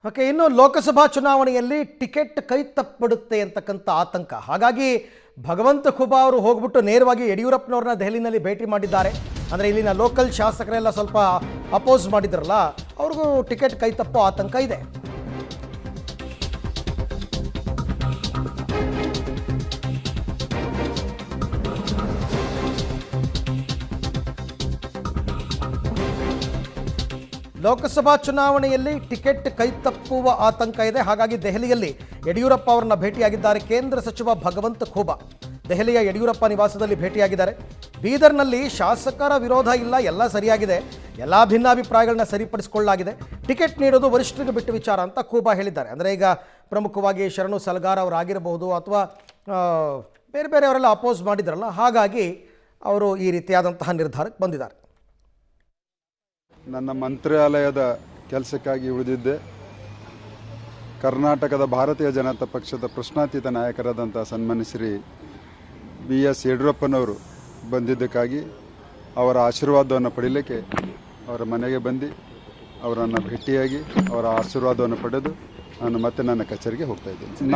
Okay, ಇನ್ನು ಲೋಕಸಭಾ ಚುನಾವಣೆಯಲ್ಲಿ ticket ಕೈ ತಪ್ಪಿಬಿಡುತ್ತೆ ಅಂತಕ್ಕಂಥ ಆತಂಕ. ಹಾಗಾಗಿ ಭಗವಂತ ಖೂಬಾ ಅವರು ಹೋಗ್ಬಿಟ್ಟು ನೇರವಾಗಿ ಯಡಿಯೂರಪ್ಪನವ್ರನ್ನ ದೆಹಲಿನಲ್ಲಿ ಭೇಟಿ ಮಾಡಿದ್ದಾರೆ. ಅಂದರೆ ಇಲ್ಲಿನ ಲೋಕಲ್ ಶಾಸಕರೆಲ್ಲ ಸ್ವಲ್ಪ ಅಪೋಸ್ ಮಾಡಿದ್ರಲ್ಲ, ಅವ್ರಿಗೂ ಟಿಕೆಟ್ ಕೈ ತಪ್ಪೋ ಆತಂಕ ಇದೆ. ಲೋಕಸಭಾ ಚುನಾವಣೆಯಲ್ಲಿ ಟಿಕೆಟ್ ಕೈ ತಪ್ಪುವ ಆತಂಕ ಇದೆ. ಹಾಗಾಗಿ ದೆಹಲಿಯಲ್ಲಿ ಯಡಿಯೂರಪ್ಪ ಅವರನ್ನ ಭೇಟಿಯಾಗಿದ್ದಾರೆ ಕೇಂದ್ರ ಸಚಿವ ಭಗವಂತ ಖೂಬಾ. ದೆಹಲಿಯ ಯಡಿಯೂರಪ್ಪ ನಿವಾಸದಲ್ಲಿ ಭೇಟಿಯಾಗಿದ್ದಾರೆ. ಬೀದರ್ನಲ್ಲಿ ಶಾಸಕರ ವಿರೋಧ ಇಲ್ಲ, ಎಲ್ಲ ಸರಿಯಾಗಿದೆ, ಎಲ್ಲ ಭಿನ್ನಾಭಿಪ್ರಾಯಗಳನ್ನ ಸರಿಪಡಿಸಿಕೊಳ್ಳಲಾಗಿದೆ, ಟಿಕೆಟ್ ನೀಡೋದು ವರಿಷ್ಠರಿಗೆ ಬಿಟ್ಟ ವಿಚಾರ ಅಂತ ಖೂಬಾ ಹೇಳಿದ್ದಾರೆ. ಅಂದರೆ ಈಗ ಪ್ರಮುಖವಾಗಿ ಶರಣು ಸಲಗಾರ್ ಅವರಾಗಿರಬಹುದು ಅಥವಾ ಬೇರೆ ಬೇರೆಯವರೆಲ್ಲ ಅಪೋಸ್ ಮಾಡಿದ್ರಲ್ಲ, ಹಾಗಾಗಿ ಅವರು ಈ ರೀತಿಯಾದಂತಹ ನಿರ್ಧಾರಕ್ಕೆ ಬಂದಿದ್ದಾರೆ. ನನ್ನ ಮಂತ್ರಾಲಯದ ಕೆಲಸಕ್ಕಾಗಿ ಉಳಿದಿದ್ದೆ. ಕರ್ನಾಟಕದ ಭಾರತೀಯ ಜನತಾ ಪಕ್ಷದ ಪ್ರಶ್ನಾತೀತ ನಾಯಕರಾದಂಥ ಸನ್ಮಾನ್ಯ ಶ್ರೀ BS ಯಡಿಯೂರಪ್ಪನವರು ಬಂದಿದ್ದಕ್ಕಾಗಿ ಅವರ ಆಶೀರ್ವಾದವನ್ನು ಪಡೀಲಿಕ್ಕೆ ಅವರ ಮನೆಗೆ ಬಂದು ಅವರನ್ನು ಭೇಟಿಯಾಗಿ ಅವರ ಆಶೀರ್ವಾದವನ್ನು ಪಡೆದು ನಾನು ಮತ್ತೆ ನನ್ನ ಕಚೇರಿಗೆ ಹೋಗ್ತಾ ಇದ್ದೇನೆ.